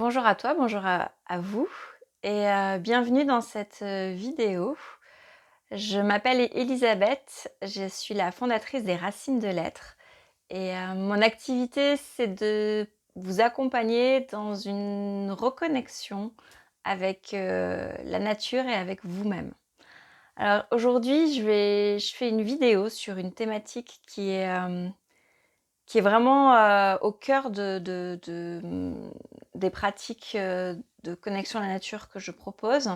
Bonjour à toi, bonjour à vous et bienvenue dans cette, vidéo. Je m'appelle Élisabeth, je suis la fondatrice des Racines de l'Être et mon activité, c'est de vous accompagner dans une reconnexion avec, la nature et avec vous-même. Alors aujourd'hui, je fais une vidéo sur une thématique qui est vraiment, au cœur des pratiques, de connexion à la nature que je propose.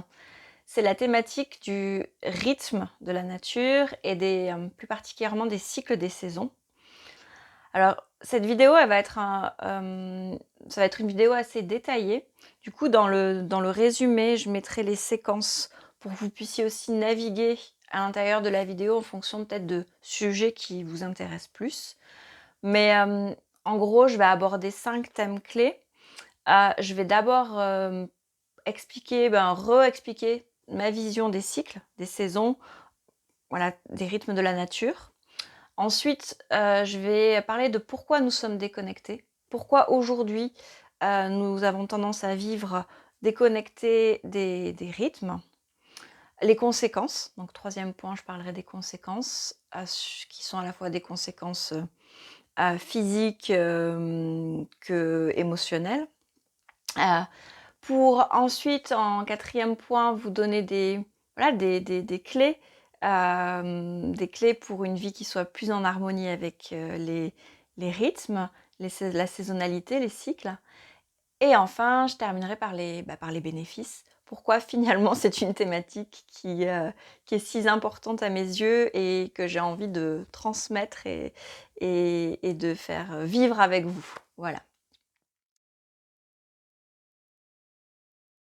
C'est la thématique du rythme de la nature et plus particulièrement des cycles des saisons. Alors cette vidéo, ça va être une vidéo assez détaillée. Du coup, dans le résumé, je mettrai les séquences pour que vous puissiez aussi naviguer à l'intérieur de la vidéo en fonction peut-être de sujets qui vous intéressent plus. Mais en gros, je vais aborder 5 thèmes clés. Je vais d'abord, re-expliquer ma vision des cycles, des saisons, voilà, des rythmes de la nature. Ensuite, je vais parler de pourquoi nous sommes déconnectés. Pourquoi aujourd'hui, nous avons tendance à vivre déconnectés des rythmes. Les conséquences, donc 3e point, je parlerai des conséquences, qui sont à la fois des conséquences, physiques, qu'émotionnelles. Heu, pour ensuite, en 4e point, vous donner des clés pour une vie qui soit plus en harmonie avec, les rythmes, la saisonnalité, les cycles. Et enfin, je terminerai par les bénéfices. Pourquoi finalement c'est une thématique qui est si importante à mes yeux et que j'ai envie de transmettre et de faire vivre avec vous. Voilà.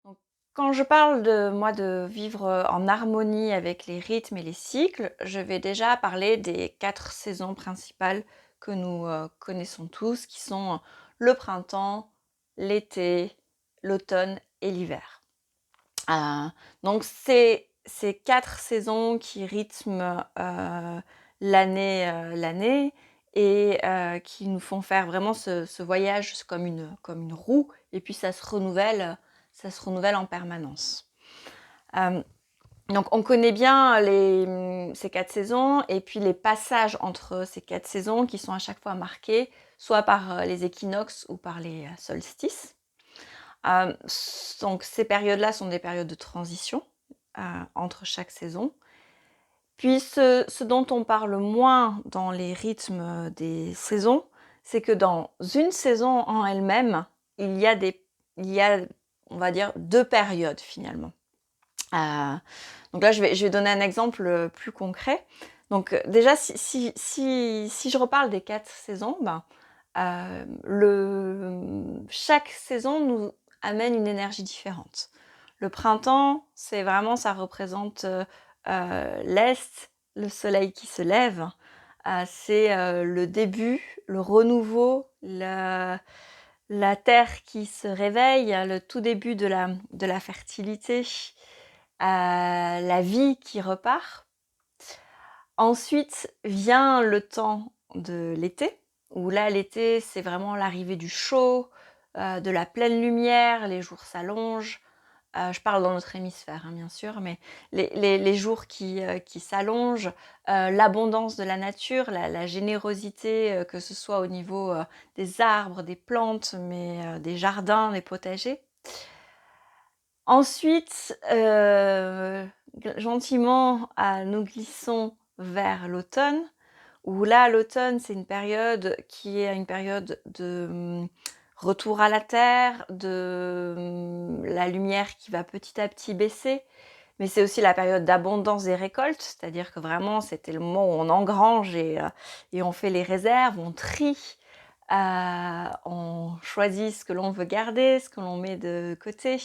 Donc, quand je parle de vivre en harmonie avec les rythmes et les cycles, je vais déjà parler des 4 saisons principales que nous connaissons tous, qui sont le printemps, l'été, l'automne et l'hiver. Donc ces 4 saisons qui rythment l'année et qui nous font faire vraiment ce voyage comme une roue et puis ça se renouvelle en permanence. Hem, donc on connaît bien ces 4 saisons et puis les passages entre ces 4 saisons qui sont à chaque fois marqués soit par les équinoxes ou par les solstices. Hem, donc ces périodes-là sont des périodes de transition, entre chaque saison. Puis ce dont on parle moins dans les rythmes, des saisons, c'est que dans une saison en elle-même, il y a des il y a, on va dire, 2 périodes finalement. Heu, donc là, je vais donner un exemple, plus concret. Donc, déjà si je reparle des 4 saisons, chaque saison nous amène une énergie différente. Le printemps, c'est vraiment ça représente, l'est, le soleil qui se lève. C'est, le début, le renouveau, la terre qui se réveille, le tout début de la fertilité, la vie qui repart. Ensuite vient le temps de l'été, où là, l'été, c'est vraiment l'arrivée du chaud, de la pleine lumière, les jours s'allongent. Je parle dans notre hémisphère, hein, bien sûr, mais les jours qui s'allongent, l'abondance de la nature, la générosité, que ce soit au niveau, des arbres, des plantes, mais des jardins, des potagers. Ensuite, gentiment, nous glissons vers l'automne, où là, l'automne, c'est une période qui est une période de, retour à la terre, la lumière qui va petit à petit baisser. Mais c'est aussi la période d'abondance des récoltes, c'est-à-dire que vraiment, c'était le moment où on engrange et on fait les réserves, on trie, on choisit ce que l'on veut garder, ce que l'on met de côté.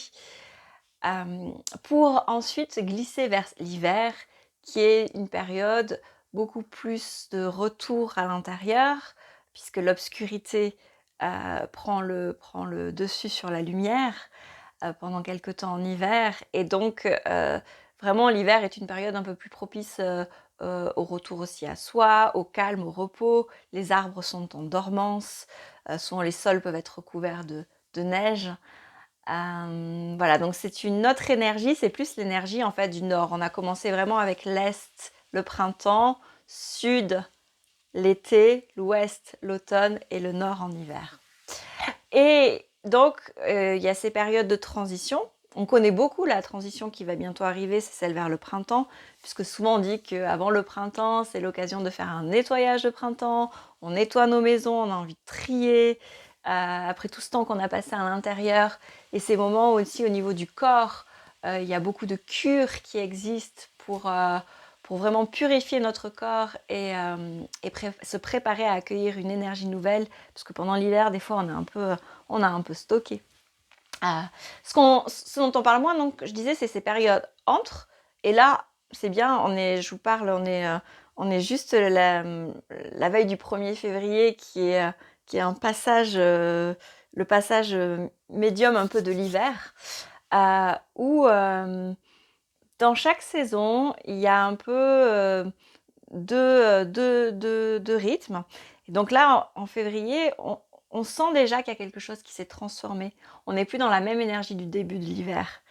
Pour ensuite glisser vers l'hiver, qui est une période beaucoup plus de retour à l'intérieur, puisque l'obscurité, prend le dessus sur la lumière, pendant quelque temps en hiver et donc vraiment l'hiver est une période un peu plus propice, au retour aussi à soi, au calme, au repos. Les arbres sont en dormance, souvent les sols peuvent être recouverts de neige. Voilà, donc c'est une autre énergie, c'est plus l'énergie en fait du nord. On a commencé vraiment avec l'est, le printemps, sud, l'été, l'ouest, l'automne et le nord en hiver. Et donc, il y a ces périodes de transition. On connaît beaucoup la transition qui va bientôt arriver, c'est celle vers le printemps, puisque souvent on dit qu'avant le printemps, c'est l'occasion de faire un nettoyage de printemps, on nettoie nos maisons, on a envie de trier, après tout ce temps qu'on a passé à l'intérieur, et ces moments aussi au niveau du corps, il y a beaucoup de cures qui existent pour vraiment purifier notre corps et se préparer à accueillir une énergie nouvelle, parce que pendant l'hiver, des fois, on a un peu stocké. Ce dont on parle moins, donc, je disais, c'est ces périodes entre, et là, c'est bien, je vous parle, on est juste la veille du 1er février, qui est un passage, le passage médium un peu de l'hiver, où dans chaque saison, il y a un peu de rythme. Et donc là, en février, on sent déjà qu'il y a quelque chose qui s'est transformé. On n'est plus dans la même énergie du début de l'hiver.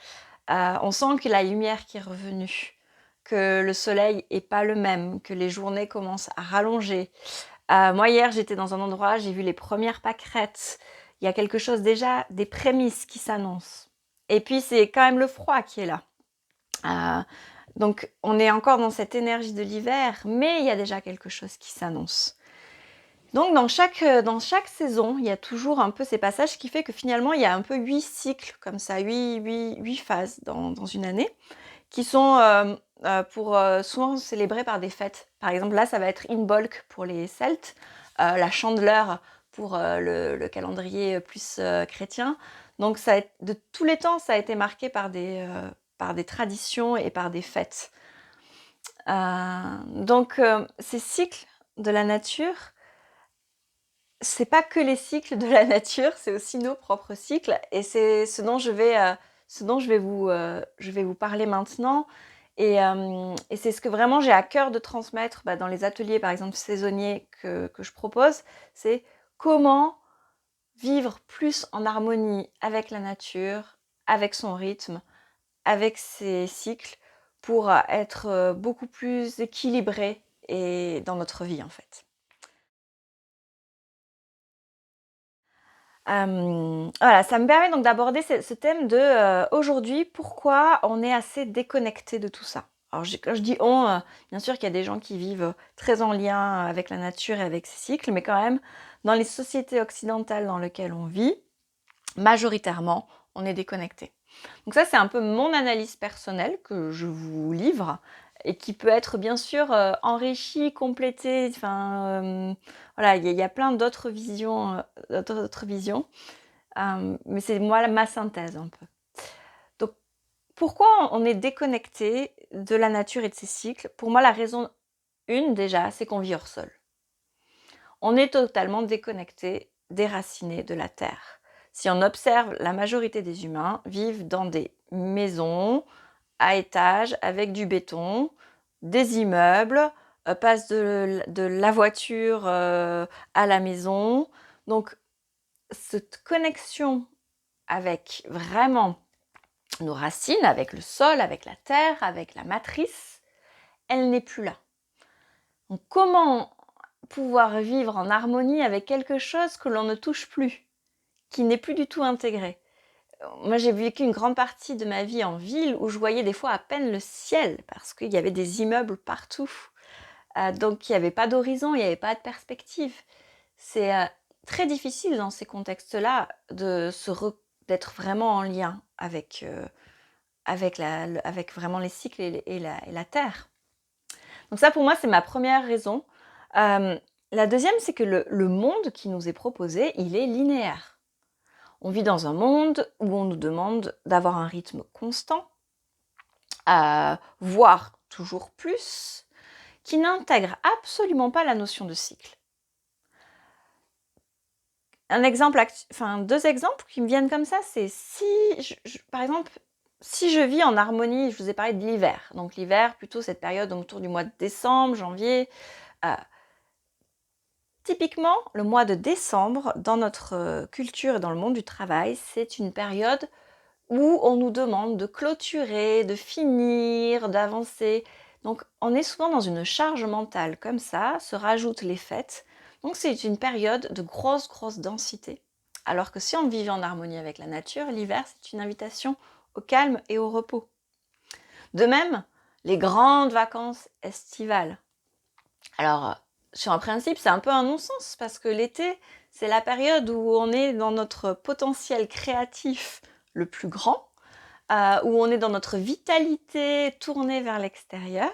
On sent que la lumière qui est revenue, que le soleil n'est pas le même, que les journées commencent à rallonger. Moi, hier, j'étais dans un endroit, j'ai vu les premières pâquerettes. Il y a quelque chose déjà, des prémices qui s'annoncent. Et puis, c'est quand même le froid qui est là. Donc, on est encore dans cette énergie de l'hiver, mais il y a déjà quelque chose qui s'annonce. Donc, dans chaque saison, il y a toujours un peu ces passages qui fait que finalement, il y a un peu 8 cycles, comme ça, 8 phases dans une année, qui sont souvent célébrées par des fêtes. Par exemple, là, ça va être Imbolc pour les Celtes, la Chandeleur pour le calendrier plus chrétien. Donc, de tous les temps, ça a été marqué par des traditions et par des fêtes. Donc, ces cycles de la nature, c'est pas que les cycles de la nature, c'est aussi nos propres cycles, et c'est ce dont je vais vous parler maintenant. Et c'est ce que vraiment j'ai à cœur de transmettre dans les ateliers, par exemple saisonniers que je propose, c'est comment vivre plus en harmonie avec la nature, avec son rythme, avec ses cycles, pour être beaucoup plus équilibré et dans notre vie en fait. Voilà, ça me permet donc d'aborder ce thème de aujourd'hui, pourquoi on est assez déconnecté de tout ça. Alors quand je dis on, bien sûr qu'il y a des gens qui vivent très en lien avec la nature et avec ses cycles, mais quand même, dans les sociétés occidentales dans lesquelles on vit, majoritairement, on est déconnecté. Donc ça, c'est un peu mon analyse personnelle que je vous livre et qui peut être bien sûr enrichie, complétée. Enfin, voilà, il y a plein d'autres visions, mais c'est moi ma synthèse un peu. Donc, pourquoi on est déconnecté de la nature et de ses cycles? Pour moi, la raison une déjà, c'est qu'on vit hors sol. On est totalement déconnecté, déraciné de la terre. Si on observe, la majorité des humains vivent dans des maisons à étages avec du béton, des immeubles, passent de la voiture à la maison. Donc, cette connexion avec vraiment nos racines, avec le sol, avec la terre, avec la matrice, elle n'est plus là. Donc, comment pouvoir vivre en harmonie avec quelque chose que l'on ne touche plus, qui n'est plus du tout intégré? Moi, j'ai vécu une grande partie de ma vie en ville où je voyais des fois à peine le ciel parce qu'il y avait des immeubles partout. Donc, il n'y avait pas d'horizon, il n'y avait pas de perspective. C'est très difficile dans ces contextes-là d'être vraiment en lien avec vraiment les cycles et la terre. Donc ça, pour moi, c'est ma première raison. La deuxième, c'est que le monde qui nous est proposé, il est linéaire. On vit dans un monde où on nous demande d'avoir un rythme constant, voire toujours plus, qui n'intègre absolument pas la notion de cycle. Deux exemples qui me viennent comme ça, c'est par exemple, si je vis en harmonie, je vous ai parlé de l'hiver. Donc l'hiver, plutôt cette période autour du mois de décembre, janvier. Typiquement, le mois de décembre, dans notre culture et dans le monde du travail, c'est une période où on nous demande de clôturer, de finir, d'avancer. Donc on est souvent dans une charge mentale comme ça, se rajoutent les fêtes. Donc c'est une période de grosse densité. Alors que si on vivait en harmonie avec la nature, l'hiver c'est une invitation au calme et au repos. De même, les grandes vacances estivales. Alors, sur un principe, c'est un peu un non-sens parce que l'été, c'est la période où on est dans notre potentiel créatif le plus grand, où on est dans notre vitalité tournée vers l'extérieur.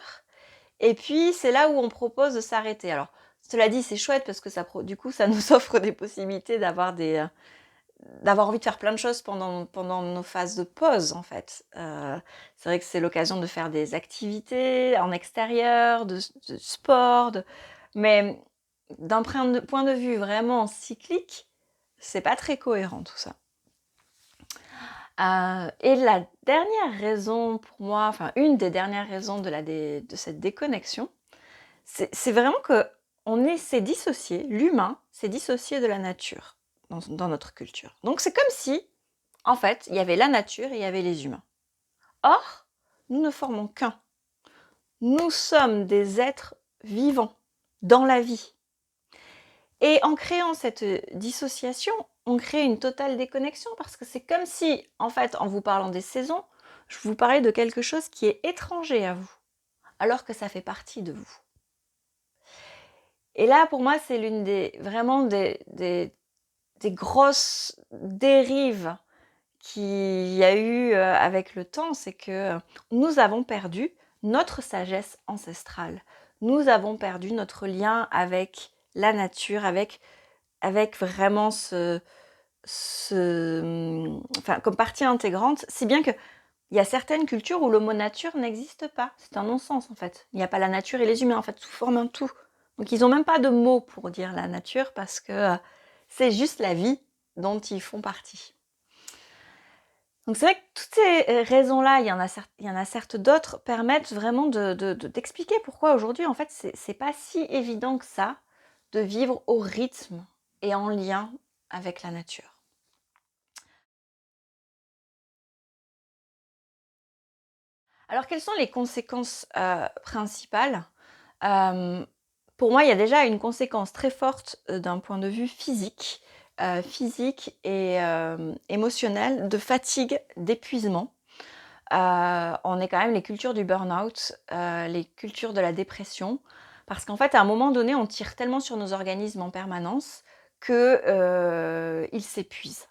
Et puis, c'est là où on propose de s'arrêter. Alors, cela dit, c'est chouette parce que du coup, ça nous offre des possibilités d'avoir envie de faire plein de choses pendant nos phases de pause, en fait. C'est vrai que c'est l'occasion de faire des activités en extérieur, de sport, mais d'un point de vue vraiment cyclique, c'est pas très cohérent tout ça. Et la dernière raison pour moi, enfin une des dernières raisons de cette déconnexion, c'est vraiment que s'est dissocié, l'humain s'est dissocié de la nature dans notre culture. Donc c'est comme si, en fait, il y avait la nature et il y avait les humains. Or, nous ne formons qu'un. Nous sommes des êtres vivants, dans la vie. Et en créant cette dissociation, on crée une totale déconnexion parce que c'est comme si, en fait, en vous parlant des saisons, je vous parlais de quelque chose qui est étranger à vous, alors que ça fait partie de vous. Et là, pour moi, c'est l'une des grosses dérives qu'il y a eu avec le temps, c'est que nous avons perdu notre sagesse ancestrale. Nous avons perdu notre lien avec la nature, avec vraiment enfin, comme partie intégrante, si bien que il y a certaines cultures où le mot nature n'existe pas. C'est un non-sens en fait. Il n'y a pas la nature et les humains en fait, tout forme un tout. Donc ils n'ont même pas de mots pour dire la nature parce que c'est juste la vie dont ils font partie. Donc c'est vrai que toutes ces raisons-là, il y en a certes d'autres, permettent vraiment d'expliquer pourquoi aujourd'hui en fait c'est pas si évident que ça de vivre au rythme et en lien avec la nature. Alors, quelles sont les conséquences principales? Hem, pour moi, il y a déjà une conséquence très forte, d'un point de vue physique et émotionnel, de fatigue, d'épuisement. On est quand même les cultures du burn-out, les cultures de la dépression. Parce qu'en fait, à un moment donné, on tire tellement sur nos organismes en permanence que, ils s'épuisent.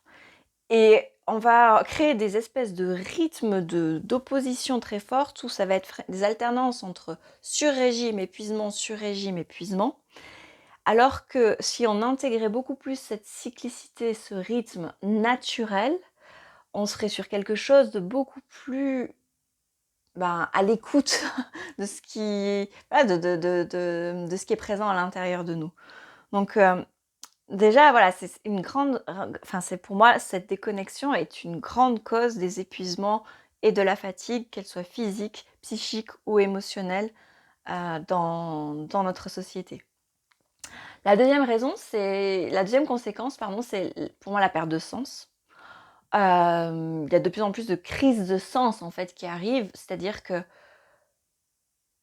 Et on va créer des espèces de rythmes d'opposition très fortes où ça va être des alternances entre sur-régime, épuisement, sur-régime, épuisement. Alors que si on intégrait beaucoup plus cette cyclicité, ce rythme naturel, on serait sur quelque chose de beaucoup plus à l'écoute de ce qui, voilà, de ce qui est présent à l'intérieur de nous. Donc, déjà, voilà, c'est une grande, enfin, c'est pour moi, cette déconnexion est une grande cause des épuisements et de la fatigue, qu'elle soit physique, psychique ou émotionnelle, dans notre société. La deuxième conséquence, pardon, c'est pour moi la perte de sens. Il y a de plus en plus de crises de sens en fait qui arrivent, c'est-à-dire que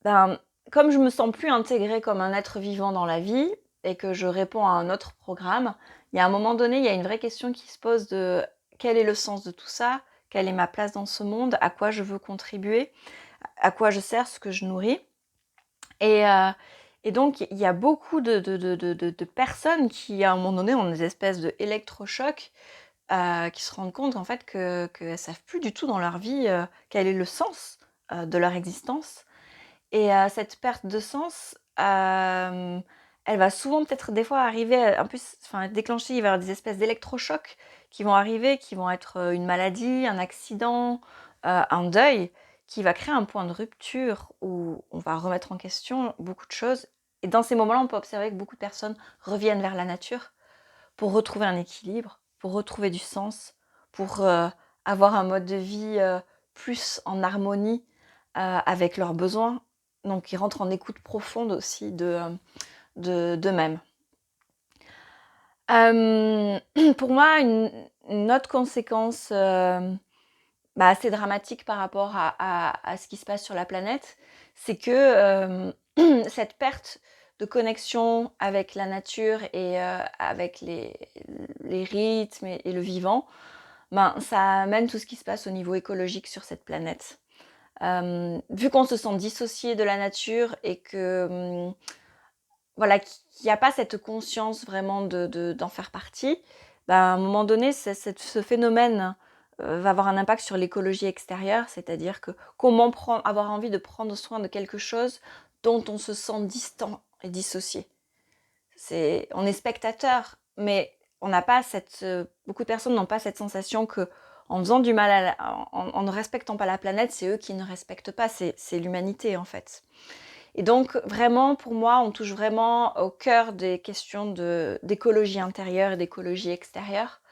ben, comme je me sens plus intégrée comme un être vivant dans la vie et que je réponds à un autre programme, il y a un moment donné, il y a une vraie question qui se pose de quel est le sens de tout ça? Quelle est ma place dans ce monde? À quoi je veux contribuer? À quoi je sers? Ce que je nourris? Et, euh, et donc, il y a beaucoup de personnes qui, à un moment donné, ont des espèces d'électrochocs, qui se rendent compte en fait qu'elles ne savent plus du tout dans leur vie quel est le sens de leur existence. Et cette perte de sens, elle va souvent peut-être des fois arriver un peu, enfin être déclenchée, il va y avoir des espèces d'électrochocs qui vont arriver, qui vont être, une maladie, un accident, un deuil, qui va créer un point de rupture où on va remettre en question beaucoup de choses. Et dans ces moments-là, on peut observer que beaucoup de personnes reviennent vers la nature pour retrouver un équilibre, pour retrouver du sens, pour, avoir un mode de vie, plus en harmonie, avec leurs besoins. Donc ils rentrent en écoute profonde aussi d'eux-mêmes. Pour moi, une autre conséquence, assez dramatique par rapport à ce qui se passe sur la planète, c'est que cette perte de connexion avec la nature et avec les rythmes et le vivant, ça amène tout ce qui se passe au niveau écologique sur cette planète. Vu qu'on se sent dissocié de la nature et que voilà, qu'il n'y a pas cette conscience vraiment d'en faire partie, à un moment donné, ce phénomène va avoir un impact sur l'écologie extérieure, c'est-à-dire que comment avoir envie de prendre soin de quelque chose dont on se sent distant et dissocié. On est spectateur, mais on n'a pas beaucoup de personnes n'ont pas cette sensation que en faisant du mal, en ne respectant pas la planète, c'est eux qui ne respectent pas, c'est l'humanité en fait. Et donc vraiment, pour moi, on touche vraiment au cœur des questions d'écologie intérieure et d'écologie extérieure.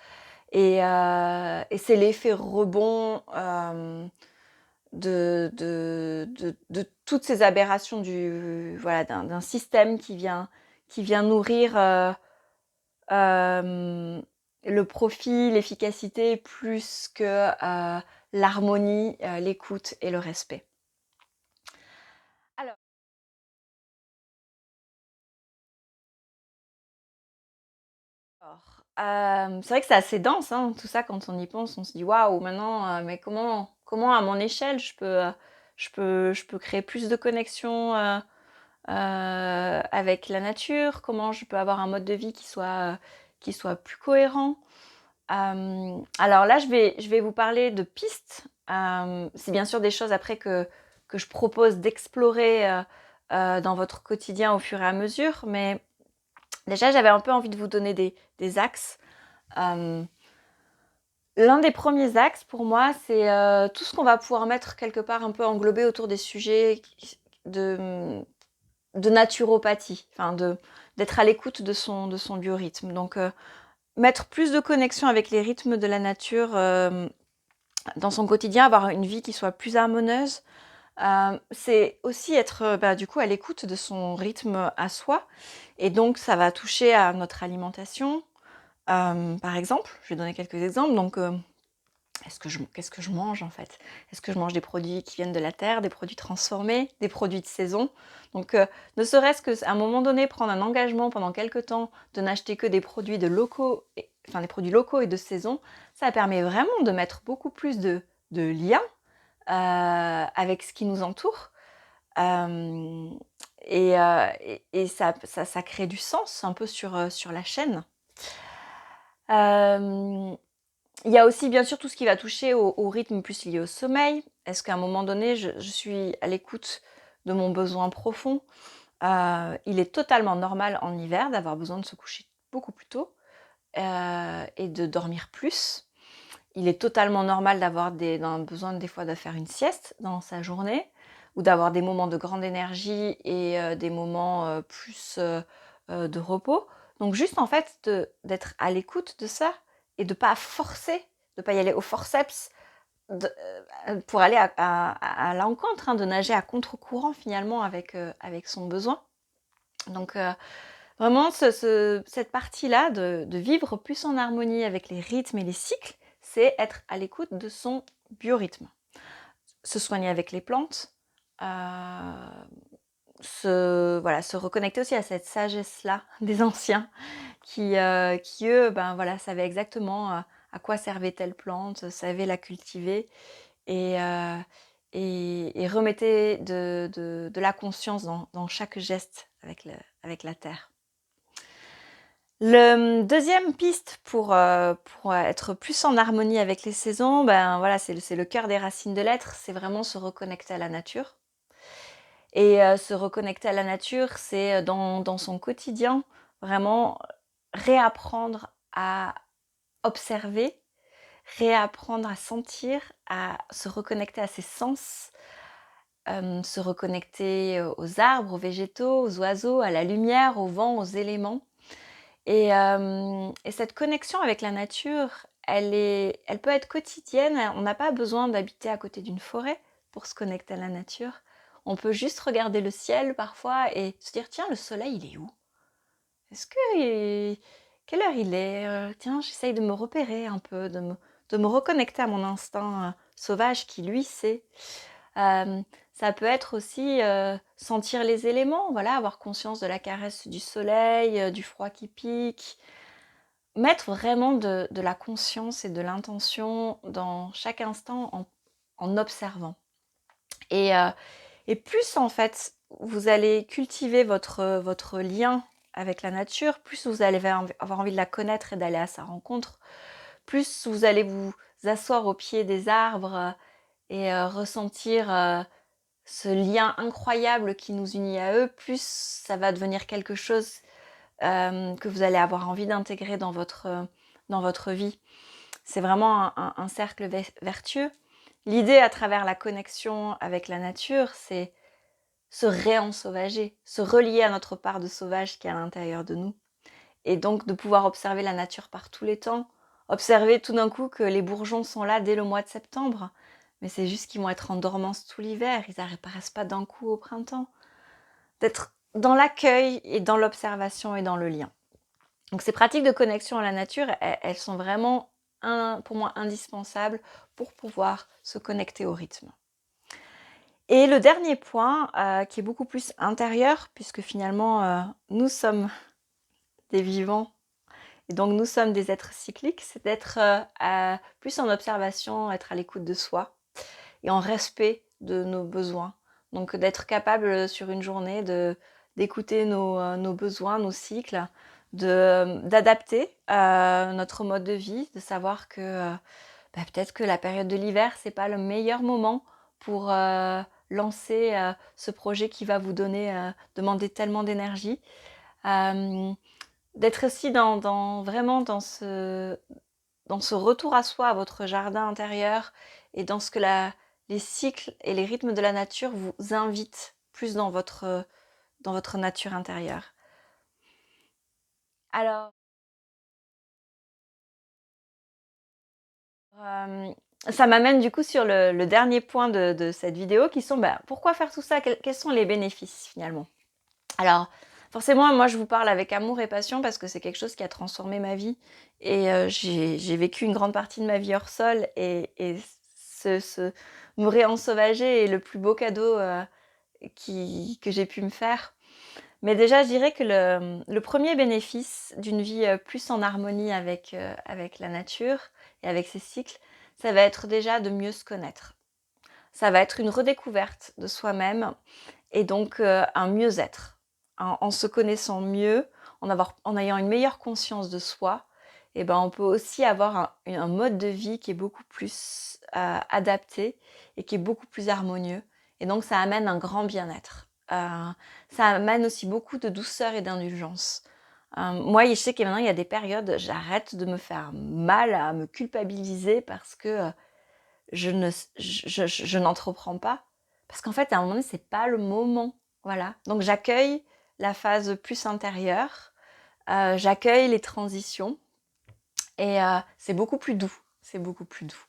Et c'est l'effet rebond de toutes ces aberrations d'un système qui vient nourrir le profit, l'efficacité, plus que l'harmonie, l'écoute et le respect. Alors, c'est vrai que c'est assez dense, hein, tout ça, quand on y pense, on se dit: «Waouh, maintenant, mais comment à mon échelle je peux créer plus de connexion, avec la nature? Comment je peux avoir un mode de vie qui soit plus cohérent?» Alors là, je vais vous parler de pistes. C'est bien sûr des choses après que je propose d'explorer, dans votre quotidien au fur et à mesure, mais déjà, j'avais un peu envie de vous donner des axes. L'un des premiers axes pour moi, c'est tout ce qu'on va pouvoir mettre quelque part un peu englobé autour des sujets de naturopathie, enfin d'être à l'écoute de son biorhythme. Donc mettre plus de connexion avec les rythmes de la nature dans son quotidien, avoir une vie qui soit plus harmonieuse. C'est aussi être du coup à l'écoute de son rythme à soi. Et donc ça va toucher à notre alimentation. Par exemple, je vais donner quelques exemples. Donc qu'est-ce que je mange en fait? Est-ce que je mange des produits qui viennent de la terre, des produits transformés, des produits de saison? Donc ne serait-ce qu'à un moment donné, prendre un engagement pendant quelques temps de n'acheter que des produits des produits locaux et de saison, ça permet vraiment de mettre beaucoup plus de liens avec ce qui nous entoure. Euh, et ça crée du sens un peu sur la chaîne. Euh, il y a aussi bien sûr tout ce qui va toucher au rythme plus lié au sommeil. Est-ce qu'à un moment donné, je suis à l'écoute de mon besoin profond? Il est totalement normal en hiver d'avoir besoin de se coucher beaucoup plus tôt et de dormir plus. Il est totalement normal d'avoir besoin des fois de faire une sieste dans sa journée ou d'avoir des moments de grande énergie et des moments plus de repos. Donc juste en fait d'être à l'écoute de ça et de pas forcer, de pas y aller au forceps pour aller à l'encontre, hein, de nager à contre-courant finalement avec son besoin. Donc vraiment cette partie-là de vivre plus en harmonie avec les rythmes et les cycles, c'est être à l'écoute de son biorhythme. Se soigner avec les plantes, se reconnecter aussi à cette sagesse-là des anciens qui eux, savaient exactement à quoi servait telle plante, savaient la cultiver et, remettaient de la conscience dans chaque geste avec la terre. Le deuxième piste pour être plus en harmonie avec les saisons, c'est le cœur des racines de l'être, c'est vraiment se reconnecter à la nature. Et se reconnecter à la nature, c'est dans son quotidien, vraiment réapprendre à observer, réapprendre à sentir, à se reconnecter à ses sens, se reconnecter aux arbres, aux végétaux, aux oiseaux, à la lumière, au vent, aux éléments. Et cette connexion avec la nature, elle peut être quotidienne. On n'a pas besoin d'habiter à côté d'une forêt pour se connecter à la nature. On peut juste regarder le ciel parfois et se dire: «Tiens, le soleil, il est où? Est-ce que quelle heure il est? Tiens, j'essaye de me repérer un peu, de me reconnecter à mon instinct, sauvage qui lui sait. Ça peut être aussi sentir les éléments, voilà, avoir conscience de la caresse du soleil, du froid qui pique. Mettre vraiment de la conscience et de l'intention dans chaque instant en observant. Et, euh, et plus en fait vous allez cultiver votre lien avec la nature, plus vous allez avoir envie de la connaître et d'aller à sa rencontre, plus vous allez vous asseoir au pied des arbres et ressentir ce lien incroyable qui nous unit à eux, plus ça va devenir quelque chose que vous allez avoir envie d'intégrer dans votre vie. C'est vraiment un cercle vertueux. L'idée à travers la connexion avec la nature, c'est se réensauvager, se relier à notre part de sauvage qui est à l'intérieur de nous. Et donc de pouvoir observer la nature par tous les temps, observer tout d'un coup que les bourgeons sont là dès le mois de septembre, mais c'est juste qu'ils vont être en dormance tout l'hiver, ils n'apparaissent pas d'un coup au printemps. D'être dans l'accueil et dans l'observation et dans le lien. Donc ces pratiques de connexion à la nature, elles sont vraiment, pour moi, indispensables pour pouvoir se connecter au rythme. Et le dernier point, qui est beaucoup plus intérieur, puisque finalement, nous sommes des vivants, et donc nous sommes des êtres cycliques, c'est d'être plus en observation, être à l'écoute de soi, et en respect de nos besoins. Donc d'être capable sur une journée d'écouter nos besoins, nos cycles, d'adapter notre mode de vie, de savoir que peut-être que la période de l'hiver, c'est pas le meilleur moment pour lancer ce projet qui va vous demander tellement d'énergie. D'être aussi vraiment dans ce retour à soi, à votre jardin intérieur, et dans ce que les cycles et les rythmes de la nature vous invitent plus dans votre nature intérieure. Alors, ça m'amène du coup sur le dernier point de cette vidéo, qui sont pourquoi faire tout ça, quels sont les bénéfices finalement. Alors, forcément, moi je vous parle avec amour et passion parce que c'est quelque chose qui a transformé ma vie, et j'ai vécu une grande partie de ma vie hors sol, et me réensauvager est le plus beau cadeau que j'ai pu me faire. Mais déjà, je dirais que le premier bénéfice d'une vie plus en harmonie avec la nature et avec ses cycles, ça va être déjà de mieux se connaître. Ça va être une redécouverte de soi-même, et donc un mieux-être. En se connaissant mieux, en ayant une meilleure conscience de soi, et on peut aussi avoir un mode de vie qui est beaucoup plus adapté et qui est beaucoup plus harmonieux. Et donc ça amène un grand bien-être. Ça amène aussi beaucoup de douceur et d'indulgence. Moi, je sais que maintenant, il y a des périodes, j'arrête de me faire mal, à me culpabiliser parce que je n'entreprends pas. Parce qu'en fait, à un moment donné, c'est pas le moment. Voilà. Donc j'accueille la phase plus intérieure, j'accueille les transitions, et c'est beaucoup plus doux. C'est beaucoup plus doux.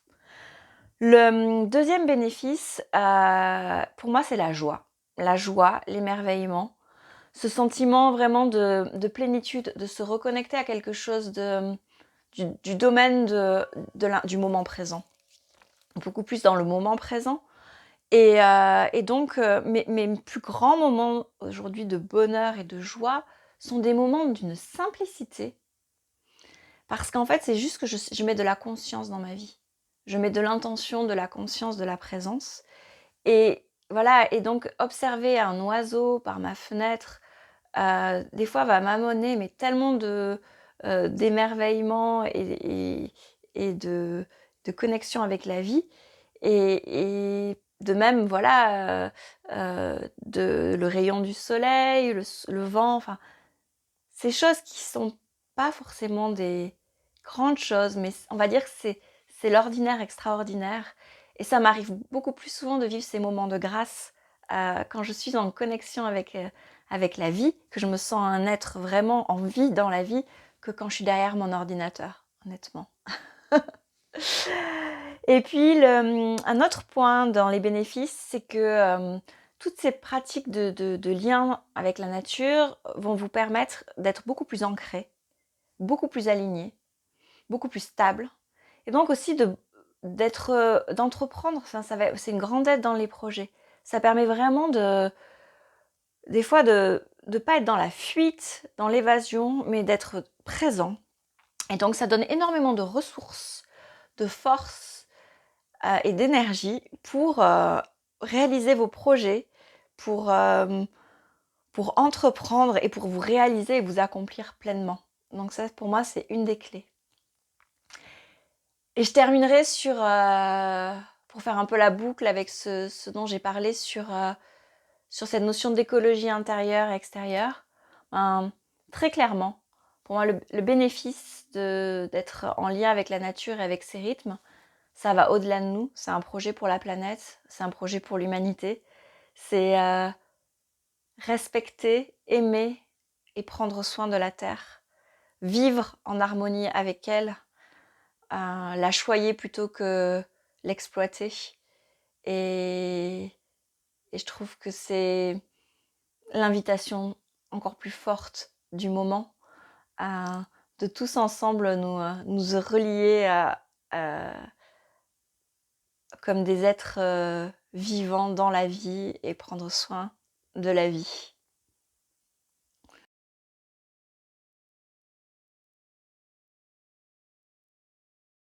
Le deuxième bénéfice, pour moi, c'est la joie. La joie, l'émerveillement, ce sentiment vraiment de plénitude, de se reconnecter à quelque chose du domaine du moment présent. Beaucoup plus dans le moment présent. Et donc, mes plus grands moments aujourd'hui de bonheur et de joie sont des moments d'une simplicité. Parce qu'en fait, c'est juste que je mets de la conscience dans ma vie. Je mets de l'intention, de la conscience, de la présence. Et voilà, et donc observer un oiseau par ma fenêtre, des fois va m'amener mais tellement d'émerveillement et de connexion avec la vie. Et de même, voilà, le rayon du soleil, le vent, enfin, ces choses qui sont pas forcément des grandes choses, mais on va dire que c'est l'ordinaire extraordinaire. Et ça m'arrive beaucoup plus souvent de vivre ces moments de grâce quand je suis en connexion avec la vie, que je me sens un être vraiment en vie dans la vie, que quand je suis derrière mon ordinateur, honnêtement. Et puis, un autre point dans les bénéfices, c'est que toutes ces pratiques de lien avec la nature vont vous permettre d'être beaucoup plus ancré, beaucoup plus aligné, beaucoup plus stable, et donc aussi d'entreprendre, c'est une grande aide dans les projets. Ça permet vraiment des fois de pas être dans la fuite, dans l'évasion, mais d'être présent. Et donc ça donne énormément de ressources, de force et d'énergie pour réaliser vos projets, pour, pour entreprendre et pour vous réaliser et vous accomplir pleinement. Donc ça, pour moi, c'est une des clés. Et je terminerai pour faire un peu la boucle avec ce dont j'ai parlé sur cette notion d'écologie intérieure et extérieure. Très clairement, pour moi, le bénéfice d'être en lien avec la nature et avec ses rythmes, ça va au-delà de nous. C'est un projet pour la planète, c'est un projet pour l'humanité. C'est respecter, aimer et prendre soin de la Terre. Vivre en harmonie avec elle, la choyer plutôt que l'exploiter. Et je trouve que c'est l'invitation encore plus forte du moment, de tous ensemble nous relier comme des êtres vivants dans la vie et prendre soin de la vie.